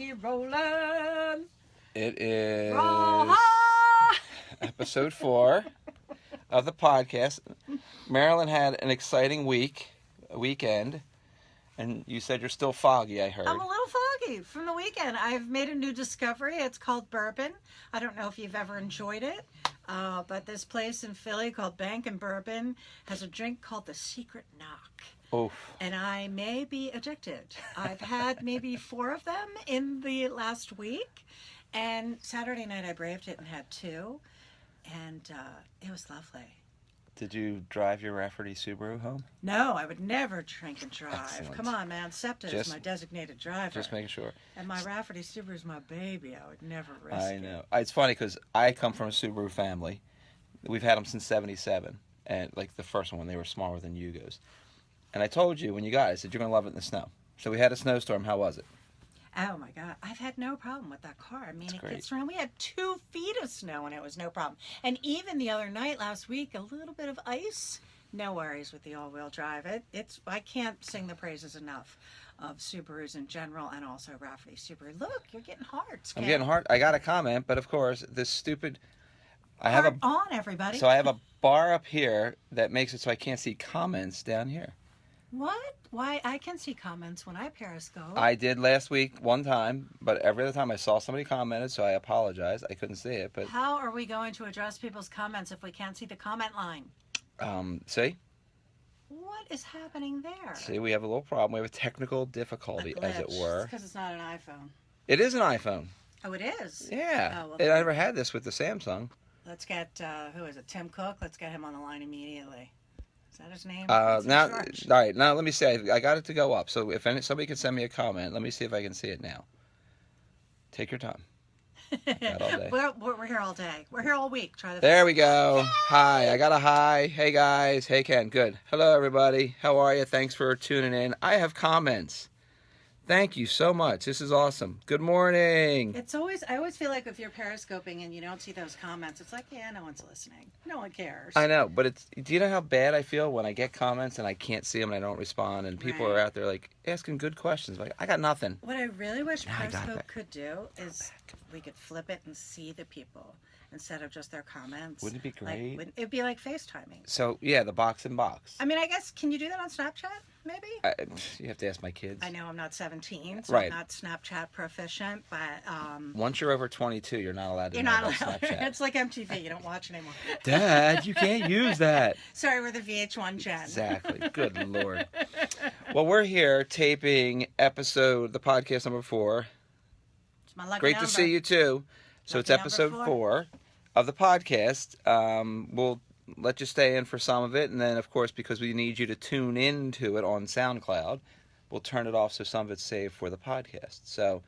Rolling. It is Raw. episode 4 of the podcast. Marilyn had an exciting weekend, and you said you're still foggy, I heard. I'm a little foggy from the weekend. I've made a new discovery. It's called bourbon. I don't know if you've ever enjoyed it, but this place in Philly called Bank and Bourbon has a drink called the Secret Knock. Oof. And I may be addicted. I've had maybe 4 of them in the last week. And Saturday night I braved it and had 2. And it was lovely. Did you drive your Rafferty Subaru home? No, I would never drink and drive. Excellent. Come on, man. SEPTA is my designated driver. Just making sure. And my Rafferty Subaru is my baby. I would never risk it. I know. It's funny because I come from a Subaru family. We've had them since 77. And like the first one, they were smaller than Yugos. And I told you when you got it, I said, you're going to love it in the snow. So we had a snowstorm. How was it? Oh, my God. I've had no problem with that car. I mean, That's it great. gets around. We had 2 feet of snow, and it was no problem. And even the other night, last week, a little bit of ice. No worries with the all-wheel drive. I can't sing the praises enough of Subarus in general and also Rafferty Subaru. Look, you're getting hard, Skip. I'm getting hard. I got a comment, but of course, this stupid... Hard on, everybody. So I have a bar up here that makes it so I can't see comments down here. What? Why? I can see comments when I Periscope. I did last week one time, but every other time I saw somebody commented, so I apologize. I couldn't see it, but... How are we going to address people's comments if we can't see the comment line? See? What is happening there? See, we have a little problem. We have a technical difficulty, as it were. Because it's not an iPhone. It is an iPhone. Oh, it is? Yeah. Oh, well, I never had this with the Samsung. Let's get, who is it, Tim Cook? Let's get him on the line immediately. Is that his name? All right, now let me see. I got it to go up. So if somebody can send me a comment, let me see if I can see it now. Take your time. Got all day. We're here all day. We're here all week. There we go. Hi, I got a hi. Hey guys. Hey Ken. Good. Hello everybody. How are you? Thanks for tuning in. I have comments. Thank you so much. This is awesome. Good morning. I always feel like if you're periscoping and you don't see those comments, it's like, yeah, no one's listening. No one cares. I know, but do you know how bad I feel when I get comments and I can't see them and I don't respond and people are out there like asking good questions. Like, I got nothing. What I really wish Periscope could do is we could flip it and see the people instead of just their comments. Wouldn't it be great? It'd be like FaceTiming. So, yeah, the box in box. I mean, I guess, can you do that on Snapchat, maybe? You have to ask my kids. I know I'm not 17, so right. I'm not Snapchat proficient, but... Once you're over 22, you're not allowed to know about Snapchat. It's like MTV. You don't watch anymore. Dad, you can't use that. Sorry, we're the VH1 gen. Exactly. Good Lord. Well, we're here taping the podcast number 4. It's my lucky Great number. to see you, too. So Lucky it's episode 4 of the podcast. We'll let you stay in for some of it, and then, of course, because we need you to tune into it on SoundCloud, we'll turn it off so some of it's saved for the podcast. So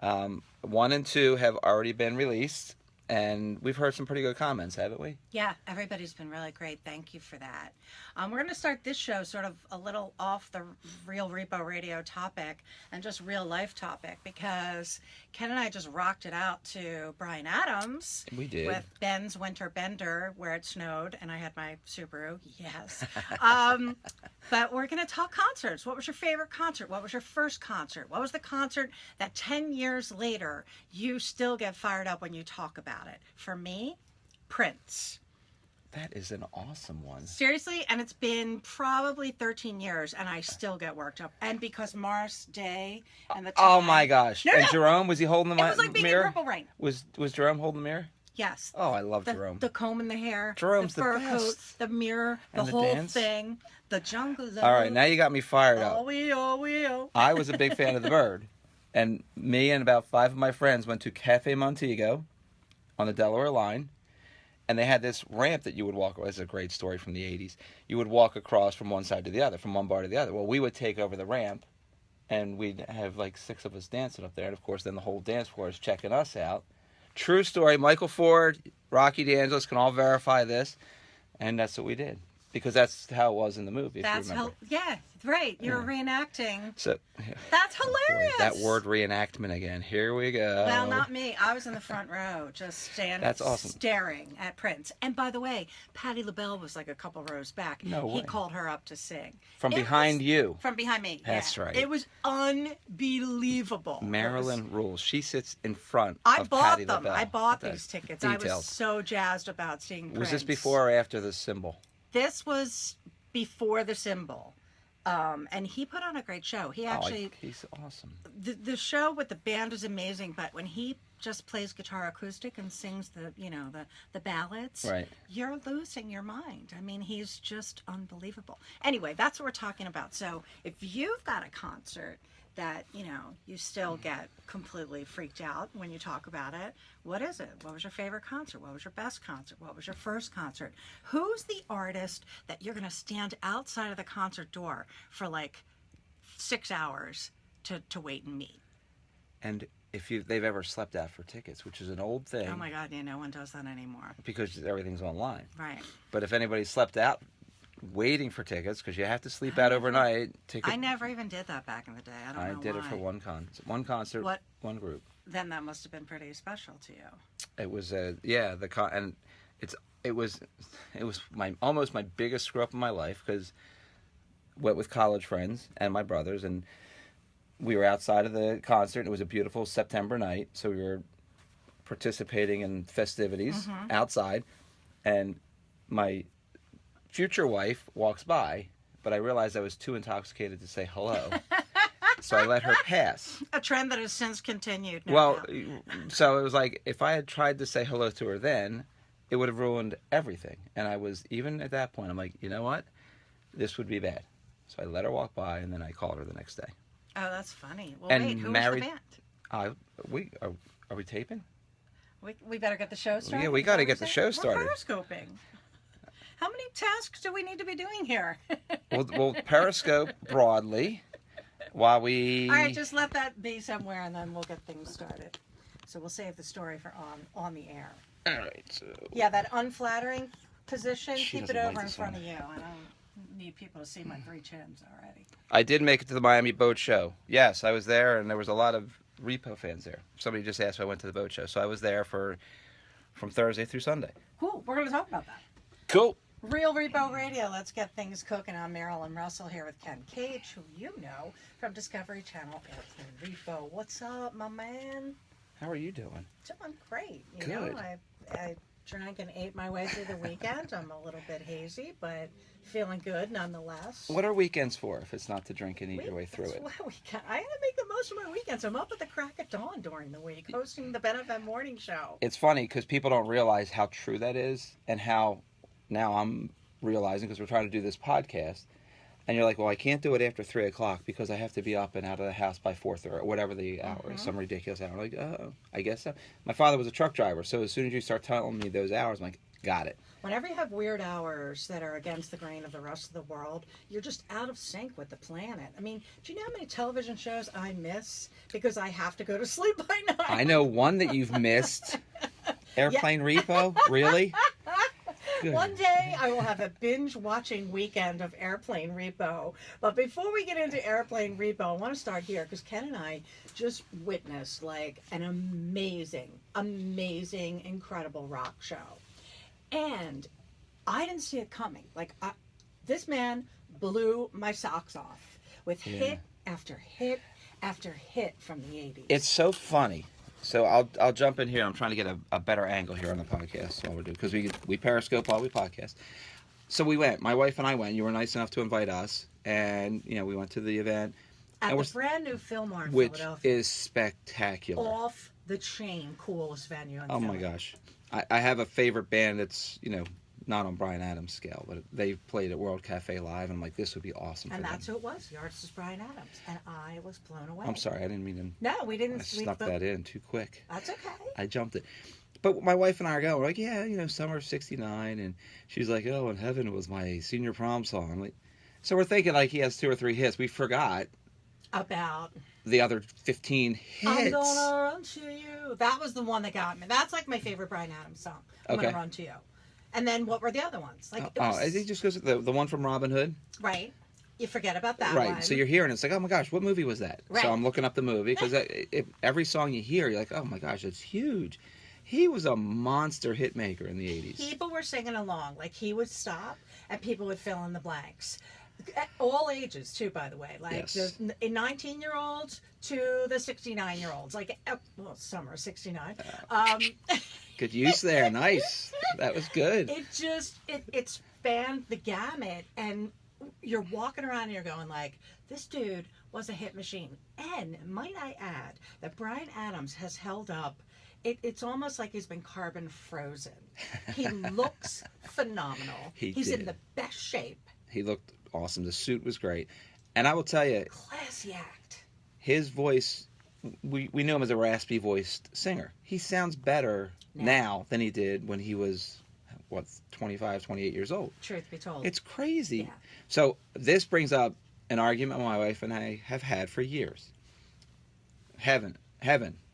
1 and 2 have already been released, and we've heard some pretty good comments, haven't we? Yeah, everybody's been really great. Thank you for that. We're going to start this show sort of a little off the Real Repo Radio topic and just real life topic, because Ken and I just rocked it out to Bryan Adams. We did. With Ben's Winter Bender, where it snowed, and I had my Subaru. Yes. But we're going to talk concerts. What was your favorite concert? What was your first concert? What was the concert that 10 years later you still get fired up when you talk about it? For me, Prince. That is an awesome one. Seriously, and it's been probably 13 years, and I still get worked up. And because Morris Day and the time... Oh my gosh! No, and Jerome, was he holding the mirror? It was like being in Purple Rain. Was Jerome holding the mirror? Yes. Oh, I love Jerome. The comb in the hair, Jerome's the fur the coat, best. the mirror, the And the whole dance. thing, the jungle. All right, now you got me fired up. Oh. I was a big fan of the Bird, and me and about 5 of my friends went to Cafe Montego on the Delaware line, and they had this ramp that you would walk. It's a great story from the 80s. You would walk across from one side to the other, from one bar to the other. Well, we would take over the ramp, and we'd have like 6 of us dancing up there, and of course then the whole dance floor is checking us out. True story. Michael Ford, Rocky DeAngelis can all verify this, and that's what we did, because that's how it was in the movie. That's if you remember. how. Yeah, Right, you're reenacting. So That's hilarious. that word reenactment again. Here we go. Well, not me. I was in the front row, just That's awesome. staring at Prince. And by the way, Patti LaBelle was like a couple rows back. No He way. called her up to sing. From behind you. From behind me. That's yeah. right. It was unbelievable. Marilyn rules. She sits in front I of bought Patti them. LaBelle. I bought Okay. these tickets. I was Detailed. so jazzed about seeing Prince. Was this before or after the symbol? This was before the symbol. And he put on a great show. He actually, he's awesome. the show with the band is amazing, but when he just plays guitar acoustic and sings the ballads, Right. you're losing your mind. I mean, he's just unbelievable. Anyway, that's what we're talking about. So if you've got a concert that, you still get completely freaked out when you talk about it, what is it? What was your favorite concert? What was your best concert? What was your first concert? Who's the artist that you're going to stand outside of the concert door for like 6 hours to wait and meet? And if they've ever slept out for tickets, which is an old thing. Oh my God, no one does that anymore. Because everything's online. Right. But if anybody slept out waiting for tickets, because you have to sleep out overnight. I never even did that back in the day. I don't know I did why. it for one concert, one group. Then that must have been pretty special to you. It was and it was almost my biggest screw up in my life, because went with college friends and my brothers, and we were outside of the concert. It was a beautiful September night, so we were participating in festivities outside, and my future wife walks by, but I realized I was too intoxicated to say hello. So I let her pass. A trend that has since continued. So it was like, if I had tried to say hello to her then, it would have ruined everything. And I was, even at that point, I'm like, you know what? This would be bad. So I let her walk by, and then I called her the next day. Oh, that's funny. Well, wait, who was the band? Are we taping? We better get the show started. Yeah, we got to get the show started. We're periscoping. How many tasks do we need to be doing here? We'll periscope broadly while we... All right, just let that be somewhere, and then we'll get things started. So we'll save the story for on the air. All right, so... Yeah, that unflattering position, She keep it doesn't over like in this front one. of you. I don't need people to see my 3 chins already. I did make it to the Miami Boat Show. Yes, I was there, and there was a lot of Repo fans there. Somebody just asked if I went to the boat show. So I was there from Thursday through Sunday. Cool, we're going to talk about that. Cool. Real Repo Radio, let's get things cooking. I'm Marilyn Russell here with Ken Cage, who you know from Discovery Channel, Airplane Repo. What's up, my man? How are you doing? Doing great. You Good. know, I drank and ate my way through the weekend. I'm a little bit hazy, but feeling good nonetheless. What are weekends for if it's not to drink and eat your way through it? I gotta make the most of my weekends. I'm up at the crack of dawn during the week, hosting the Benefit Morning Show. It's funny because people don't realize how true that is, and how now I'm realizing, because we're trying to do this podcast, and you're like, well, I can't do it after 3 o'clock because I have to be up and out of the house by 4:30 or whatever the hour is, some ridiculous hour. I'm like, oh, I guess so. My father was a truck driver, so as soon as you start telling me those hours, I'm like, got it. Whenever you have weird hours that are against the grain of the rest of the world, you're just out of sync with the planet. I mean, do you know how many television shows I miss because I have to go to sleep by night? I know one that you've missed. Airplane Repo? Really? Good. One day I will have a binge-watching weekend of Airplane Repo. But before we get into Airplane Repo, I want to start here because Ken and I just witnessed like an amazing, incredible rock show. And I didn't see it coming. Like, this man blew my socks off with hit after hit after hit from the 80s. It's so funny. So I'll jump in here. I'm trying to get a better angle here on the podcast while we're doing, because we periscope while we podcast. So we went. My wife and I went. You were nice enough to invite us, and we went to the event. At the brand new Fillmore in which Philadelphia. is spectacular. Off the chain, coolest venue in Oh Philly. my gosh. I have a favorite band that's, not on Bryan Adams' scale, but they played at World Cafe Live, and I'm like, this would be awesome And for that's them. who it was. The artist is Bryan Adams. And I was blown away. I'm sorry, I didn't mean to. No, we didn't. I snuck that in too quick. That's okay. I jumped it. But my wife and I are going, we're like, yeah, summer of '69, and she's like, oh, In Heaven was my senior prom song. I'm like, so we're thinking like he has 2 or 3 hits. We forgot About the other 15 hits. I'm gonna run to you. That was the one that got me. That's like my favorite Bryan Adams song. I'm gonna run to you. And then what were the other ones? Like, He just goes the one from Robin Hood. Right. You forget about that right. one. So you're hearing it's like, oh my gosh, what movie was that? Right. So I'm looking up the movie because every song you hear, you're like, oh my gosh, it's huge. He was a monster hit maker in the 80s. People were singing along. Like, he would stop and people would fill in the blanks. At all ages, too, by the way. Like, Yes. the 19-year-olds to the 69-year-olds. Like, well, some are 69. Good use there. Nice. That was good. It spanned the gamut. And you're walking around and you're going like, this dude was a hit machine. And might I add that Bryan Adams has held up. It's almost like he's been carbon frozen. He looks phenomenal. He's in the best shape. He looked awesome. The suit was great. And I will tell you, Classy act. his voice, we knew him as a raspy voiced singer. He sounds better now than he did when he was, 25, 28 years old. Truth be told. It's crazy. Yeah. So this brings up an argument my wife and I have had for years. Heaven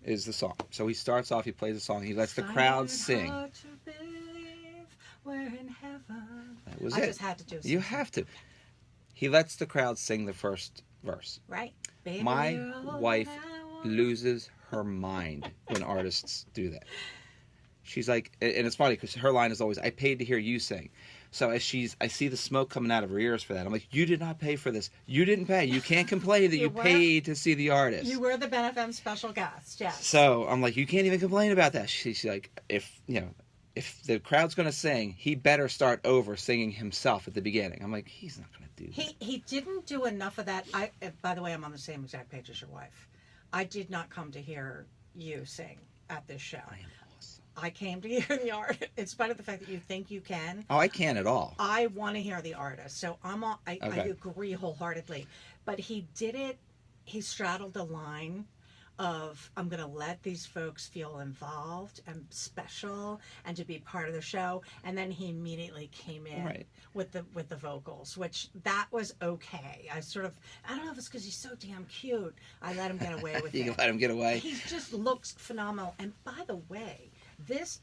is the song. So he starts off, he plays the song, he lets the crowd sing. Hard to believe we're in heaven. That was I it. just had to do something. You have to. He lets the crowd sing the first verse. Right. Baby, My you're all wife I want. loses her mind when artists do that. She's like, and it's funny because her line is always, I paid to hear you sing. So as I see the smoke coming out of her ears for that. I'm like, you did not pay for this. You didn't pay. You can't complain that you paid to see the artist. You were the Ben FM special guest, yes. So I'm like, you can't even complain about that. She's like, if the crowd's going to sing, he better start over singing himself at the beginning. I'm like, he's not going to do that. He didn't do enough of that. By the way, I'm on the same exact page as your wife. I did not come to hear you sing at this show. I am awesome. I came to hear the art, in spite of the fact that you think you can. Oh, I can't at all. I want to hear the artist, so I agree wholeheartedly. But he did it. He straddled the line of, I'm going to let these folks feel involved and special and to be part of the show, and then he immediately came in with the vocals, which that was okay. I don't know if it's because he's so damn cute, I let him get away with it. You let him get away. He just looks phenomenal. And by the way,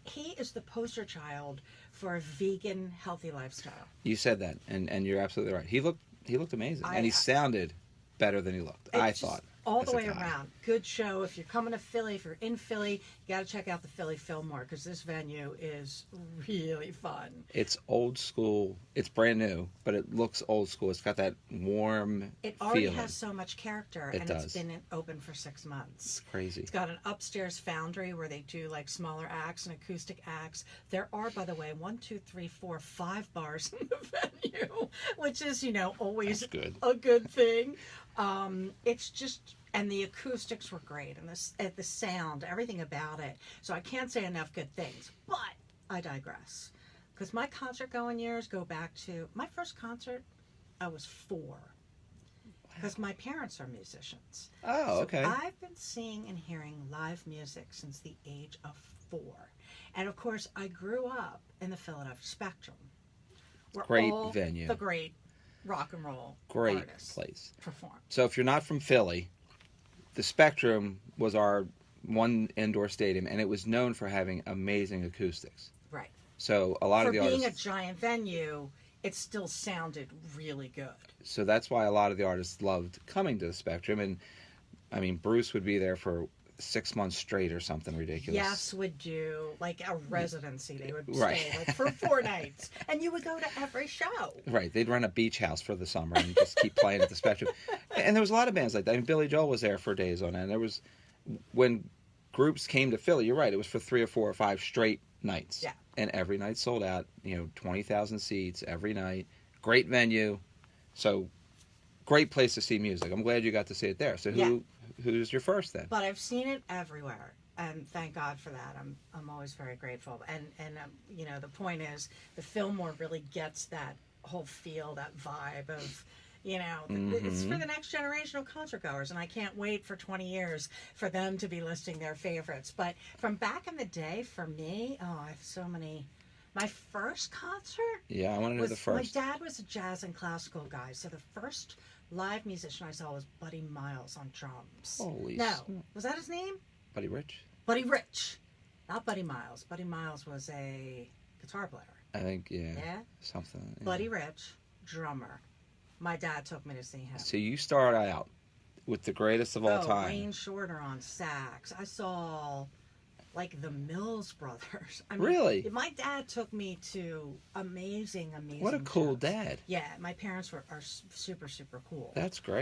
he is the poster child for a vegan, healthy lifestyle. You said that, and you're absolutely right. He looked amazing, and he sounded better than he looked. I thought. All the way around. Good show. If you're coming to Philly, if you're in Philly, you got to check out the Philly Fillmore because this venue is really fun. It's old school. It's brand new, but it looks old school. It's got that warm It already feeling. has so much character, it's been open for 6 months. It's crazy. It's got an upstairs foundry where they do like smaller acts and acoustic acts. There are, by the way, 5 bars in the venue, which is, always a good thing. It's just, and the acoustics were great, and the sound, everything about it. So I can't say enough good things, but I digress. Because my concert going years go back to my first concert, I was 4. Because my parents are musicians. Oh, okay. So I've been seeing and hearing live music since the age of 4. And of course, I grew up in the Philadelphia Spectrum. Where Great all venue. The great rock and roll Great artists place. perform. So if you're not from Philly, the Spectrum was our one indoor stadium, and it was known for having amazing acoustics. Right. So a lot of the artists... For being a giant venue, it still sounded really good. So that's why a lot of the artists loved coming to the Spectrum. And, I mean, Bruce would be there for 6 months straight or something ridiculous. Yes would do like a residency. They would stay like for 4 nights, and you would go to every show. Right, they'd run a beach house for the summer and just keep playing at the Spectrum. And there was a lot of bands like that. I mean, Billy Joel was there for days on end. There was, when groups came to Philly, you're right, it was for 3 or 4 or 5 straight nights. Yeah. And every night sold out. 20,000 seats every night. Great venue. So great place to see music. I'm glad you got to see it there. So who's your first then? But I've seen it everywhere, and thank God for that. I'm always very grateful. And the point is, the Fillmore really gets that whole feel, that vibe of, it's for the next generation of concert goers, and I can't wait for 20 years for them to be listing their favorites. But from back in the day, for me, I have so many. My first concert? Yeah, I want to know the first. My dad was a jazz and classical guy, so the first live musician I saw was Buddy Miles on drums. Holy was that his name? Buddy Rich? Buddy Rich. Not Buddy Miles. Buddy Miles was a guitar player. I think, Yeah? something. Yeah. Buddy Rich, drummer. My dad took me to see him. So you start out with the greatest of all time. Wayne Shorter on sax. I saw like the Mills Brothers. I mean, Really? My dad took me to amazing What a cool shows. dad. Yeah, my parents are super, super cool. That's great.